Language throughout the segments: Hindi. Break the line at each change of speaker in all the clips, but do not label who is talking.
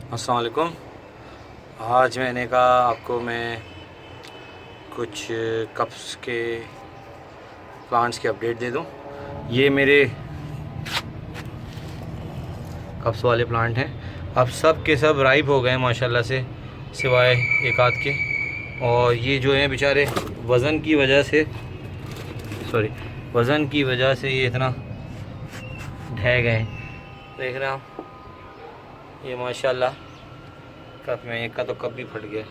अस्सलाम वालेकुम। आज मैंने कहा आपको मैं कुछ कप्स के प्लांट्स की अपडेट दे दूं। ये मेरे कप्स वाले प्लांट हैं। अब सब के सब राइप हो गए हैं माशाल्लाह से, सिवाय एक आध के। और ये जो हैं बेचारे वज़न की वजह से ये इतना ढह गए हैं। देख रहे हैं आप, ये माशाल्लाह कप में एक का तो कप भी फट गया।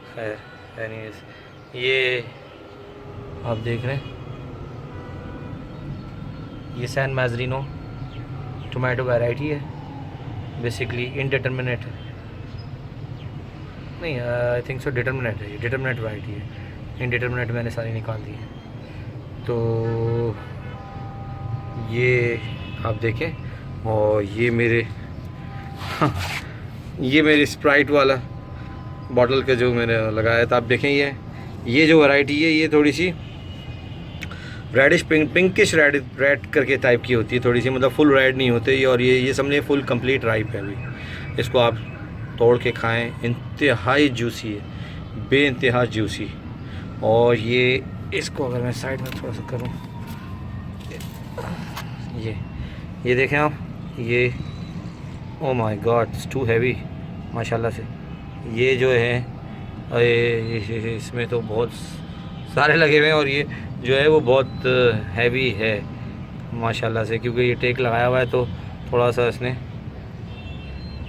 खैर एनीवेज, ये आप देख रहे हैं, ये सैन मैजरीनो टोमेटो वैरायटी है। बेसिकली इनडिटर्मिनेट है, नहीं आई थिंक सो डिटर्मिनेट है। ये डिटर्मिनेट वैरायटी है। इनडिटर्मिनेट मैंने सारी निकाल दी है। तो ये आप देखें। और ये मेरे ये मेरी स्प्राइट वाला बॉटल के जो मैंने लगाया था, आप देखें। ये जो वैरायटी है, ये थोड़ी सी रेडिश पिंकिश रेड करके टाइप की होती है थोड़ी सी, मतलब फुल रेड नहीं होते ये। और ये समझे फुल कंप्लीट राइप है अभी। इसको आप तोड़ के खाएं, इंतहाई जूसी है, बेइंतहा जूसी। और ये इसको अगर मैं साइड में थोड़ा सा करूं, ये देखें आप, ये oh my god it's too heavy माशाल्लाह से। ये जो है इसमें तो बहुत सारे लगे हुए हैं। और ये जो है वो बहुत हैवी है माशाल्लाह से, क्योंकि ये टेक लगाया हुआ है तो थोड़ा सा इसने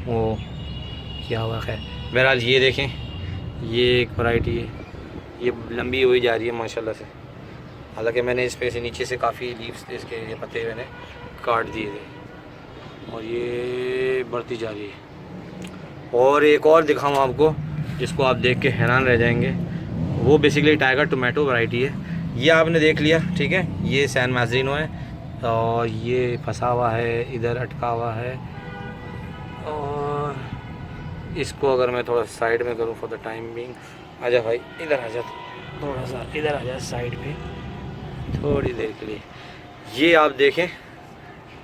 वो किया हुआ है। बहरहाल ये देखें, ये एक वैरायटी है, ये लंबी हुई जा रही है माशाल्लाह से। हालांकि मैंने इस पे से नीचे से काफ़ी लीव्स थे इसके, ये पत्ते मैंने काट दिए थे। और ये बढ़ती जा रही है। और एक और दिखाऊँ आपको, जिसको आप देख के हैरान रह जाएंगे। वो बेसिकली टाइगर टोमेटो वैरायटी है। ये आपने देख लिया, ठीक है। ये सैन मैजरीनो है और ये फंसा हुआ है, इधर अटका हुआ है। और इसको अगर मैं थोड़ा साइड में करूँ फॉर द टाइम बिंग, आजा भाई इधर आजा, थोड़ा सा इधर आजा साइड पे थोड़ी देर के लिए। ये आप देखें,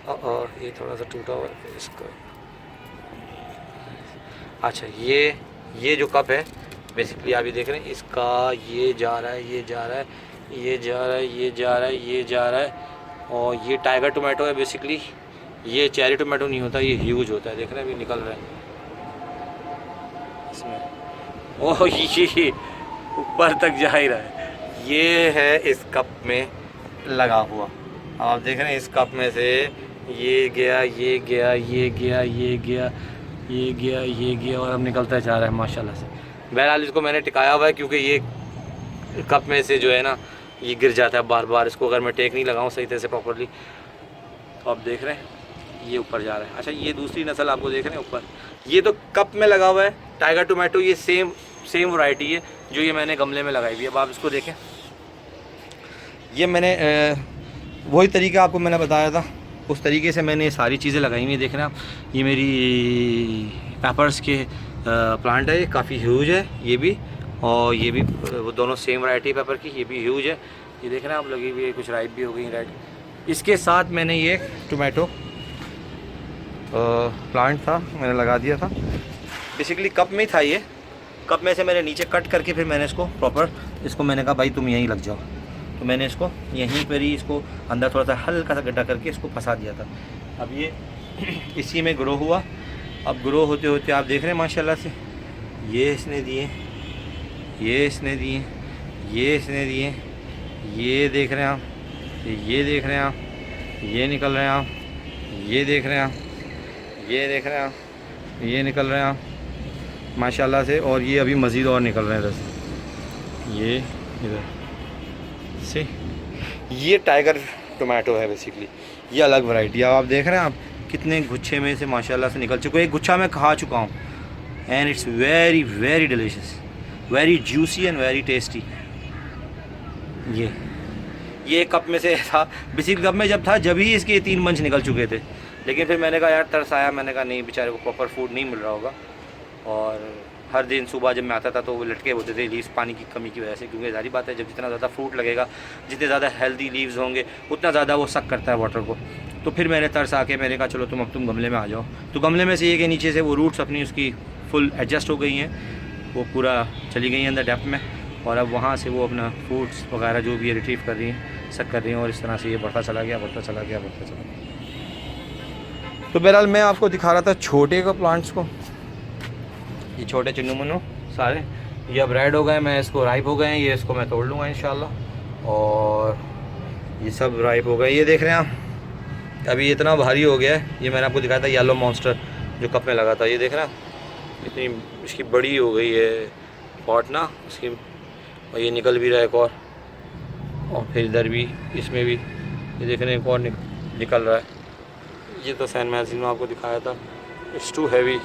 और ये थोड़ा सा टूटा हुआ है इसको। अच्छा, ये जो कप है बेसिकली आप ये देख रहे हैं, इसका ये जा रहा है, ये जा रहा है, ये जा रहा है, ये जा रहा है, ये जा रहा है। और ये टाइगर टोमेटो है बेसिकली। ये चेरी टोमेटो नहीं होता, ये ह्यूज होता है। देख रहे हैं अभी निकल रहा है इसमें। ओह ये ऊपर तक जा ही रहा है। ये है इस कप में लगा हुआ, आप देख रहे हैं। इस कप में से ये गया, ये गया, ये गया, ये गया, ये गया, ये गया, और अब निकलता जा रहा है माशाल्लाह से। बहरहाल इसको मैंने टिकाया हुआ है, क्योंकि ये कप में से जो है ना, ये गिर जाता है बार बार। इसको अगर मैं टेक नहीं लगाऊं सही तरह से प्रॉपरली, तो आप देख रहे हैं ये ऊपर जा रहा है। अच्छा, ये दूसरी नस्ल आपको देख रहे हैं ऊपर, ये तो कप में लगा हुआ है टाइगर टोमेटो। ये सेम वैरायटी है जो ये मैंने गमले में लगाई हुई है। अब आप इसको देखें, ये मैंने वही तरीका आपको मैंने बताया था, उस तरीके से मैंने सारी चीज़ें लगाई हुई हैं। देख रहे हैं आप, ये मेरी पेपर्स के प्लांट है, काफ़ी ह्यूज है ये भी। और ये भी, वो दोनों सेम वैरायटी पेपर की, ये भी ह्यूज है। ये देख रहे हैं आप, लगी हुई है, कुछ राइप भी हो गई रेड। इसके साथ मैंने ये टोमेटो प्लांट था, मैंने लगा दिया था। बेसिकली कप में ही था ये। कप में से मैंने नीचे कट करके फिर मैंने इसको प्रॉपर, इसको मैंने कहा भाई तुम यहीं लग जाओ। तो मैंने इसको यहीं पर ही इसको अंदर थोड़ा सा हल्का सा गड्ढा करके इसको फंसा दिया था। अब ये इसी में ग्रो हुआ। अब ग्रो होते होते आप देख रहे हैं माशाल्लाह से, ये इसने दिए, ये इसने दिए, ये इसने दिए, ये देख रहे हैं आप, ये देख रहे हैं आप, ये निकल रहे हैं आप, ये देख रहे हैं आप, ये देख रहे हैं आप, ये निकल रहे हैं आप माशाल्लाह से। और ये अभी मज़ीद और निकल रहे हैं इधर से, ये इधर से। ये टाइगर टोमेटो है बेसिकली, ये अलग वैरायटी है। आप देख रहे हैं आप कितने गुच्छे में से माशाल्लाह से निकल चुके। एक गुच्छा मैं खा चुका हूँ, and it's very very delicious, very juicy and very tasty. ये कप में से था बेसिकली। कप में जब था जब ही इसके 3 मंच निकल चुके थे। लेकिन फिर मैंने कहा यार तरस आया, मैंने कहा नहीं, बेचारे को प्रॉपर फूड नहीं मिल रहा होगा। और हर दिन सुबह जब मैं आता था तो वो लटके होते थे लीव्स, पानी की कमी की वजह से। क्योंकि जारी बात है, जब जितना ज़्यादा फ्रूट लगेगा, जितने ज़्यादा हेल्दी लीव्स होंगे, उतना ज़्यादा वो सक करता है वाटर को। तो फिर मैंने तरस आके मैंने कहा चलो तुम गमले में आ जाओ। तो गमले में से ये कि नीचे से वो रूट्स अपनी उसकी फुल एडजस्ट हो गई हैं, वो पूरा चली गई हैं अंदर डेप्थ में, और अब वहाँ से वो अपना फ्रूट्स वगैरह जो भी है रिट्रीव कर रही हैं, सब कर रही हैं, और इस तरह से ये बढ़ता चला गया। तो बहरहाल मैं आपको दिखा रहा था छोटे का प्लांट्स को, ये छोटे चिन्नू मुन्नू सारे ये अब रेड हो गए, मैं इसको राइप हो गए हैं, ये इसको मैं तोड़ लूँगा इंशाल्लाह। और ये सब राइप हो गए, ये देख रहे हैं आप अभी इतना भारी हो गया है। ये मैंने आपको दिखाया था येलो मॉन्स्टर जो कप में लगा था, ये देख रहे हैं इतनी इसकी बड़ी हो गई है पॉट ना इसकी, और ये निकल भी रहा है एक और फिर इधर भी इसमें भी ये देख रहे हैं एक और निकल रहा है। ये तो सैन मैगज़ीन में आपको दिखाया था, इट्स टू हैवी,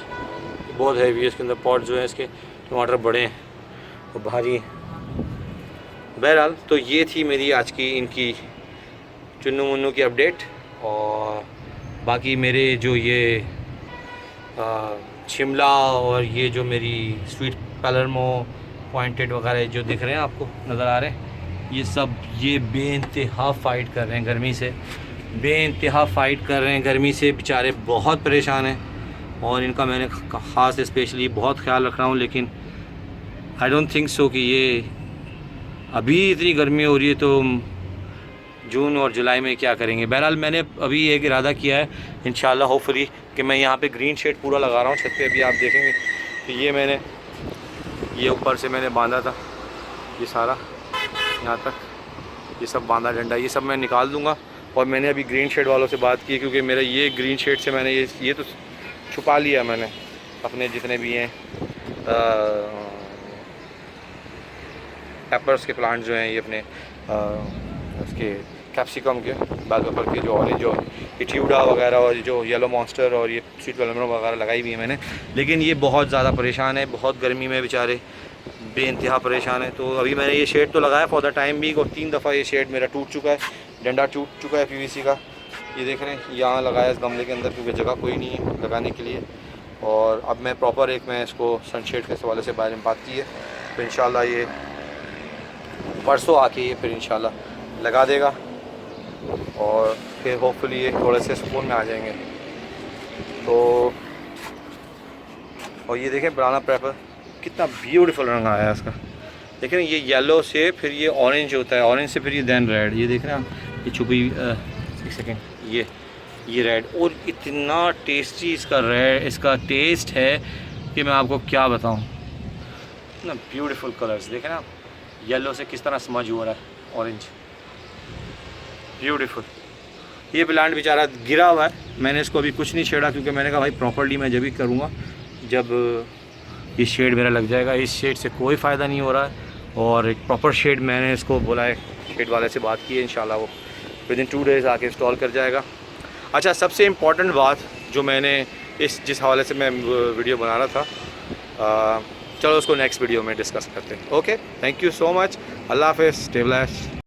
बहुत हैवी है, इसके अंदर पॉट जो है इसके टमाटर बड़े हैं और भारी हैं। बहरहाल तो ये थी मेरी आज की इनकी चुन्नू मुन्नू की अपडेट। और बाकी मेरे जो ये शिमला और ये जो मेरी स्वीट पैलर्मो पॉइंटेड वगैरह जो दिख रहे हैं आपको नज़र आ रहे हैं, ये सब ये बेइंतहा फ़ाइट कर रहे हैं गर्मी से, बेइंतहा फ़ाइट कर रहे हैं गर्मी से, बेचारे बहुत परेशान हैं। और इनका मैंने ख़ास स्पेशली बहुत ख्याल रख रहा हूँ, लेकिन आई डोंट थिंक सो कि ये अभी इतनी गर्मी हो रही है तो जून और जुलाई में क्या करेंगे। बहरहाल मैंने अभी एक इरादा किया है इंशाल्लाह होपफुली कि मैं यहाँ पे ग्रीन शेड पूरा लगा रहा हूँ छत पे। अभी आप देखेंगे कि ये मैंने ये ऊपर से मैंने बांधा था, ये सारा यहाँ तक ये सब बांधा डंडा, ये सब मैं निकाल दूँगा। और मैंने अभी ग्रीन शेड वालों से बात की क्योंकि मेरा ये ग्रीन शेड से मैंने ये तो छुपा लिया मैंने अपने जितने भी हैं पेपर्स के प्लांट जो हैं, ये अपने उसके कैप्सिकम के बेल पेपर के जो ऑरेंज और इट्यूडा वगैरह और जो येलो मॉन्स्टर और ये स्वीट पैलर्मो वगैरह लगाई हुई है मैंने। लेकिन ये बहुत ज़्यादा परेशान है, बहुत गर्मी में बेचारे बेइंतहा परेशान है। तो अभी मैंने ये शेड तो लगाया फॉर द टाइम भी, और 3 दफ़ा ये शेड मेरा टूट चुका है, डंडा टूट चुका है पीवीसी का। ये देख रहे हैं यहाँ लगाया इस गमले के अंदर क्योंकि जगह कोई नहीं है लगाने के लिए। और अब मैं प्रॉपर एक मैं इसको सनशेड के हवाले से बाहर में बात की है, तो इंशाल्लाह ये परसों आके ये फिर इंशाल्लाह लगा देगा और फिर होपफुली ये थोड़े से सुकून में आ जाएंगे। तो और ये देखें बनाना पेपर कितना ब्यूटीफुल रंग आया है इसका, देख रहे हैं ये येलो से फिर ये ऑरेंज होता है, ऑरेंज से फिर ये दैन रेड, ये देख रहे हैं आप ये छुपी एक सेकेंड ये रेड, और इतना टेस्टी इसका टेस्ट है कि मैं आपको क्या बताऊं। ना ब्यूटीफुल कलर्स देखें ना आप, येलो से किस तरह समझ हो रहा है ऑरेंज, ब्यूटीफुल। ये प्लांट बेचारा गिरा हुआ है, मैंने इसको अभी कुछ नहीं छेड़ा क्योंकि मैंने कहा भाई प्रॉपर्ली मैं जब भी करूँगा जब ये शेड मेरा लग जाएगा। इस शेड से कोई फ़ायदा नहीं हो रहा है, और एक प्रॉपर शेड मैंने इसको बोला है, शेड वाले से बात की है, इंशाल्लाह वो विदिन 2 डेज़ आके इंस्टॉल कर जाएगा। अच्छा, सबसे इम्पॉर्टेंट बात जो मैंने जिस हवाले से मैं वीडियो बना रहा था, चलो उसको नेक्स्ट वीडियो में डिस्कस करते हैं। Okay, thank you so much, अल्लाह हाफ़िज़, स्टे ब्लेस्ड।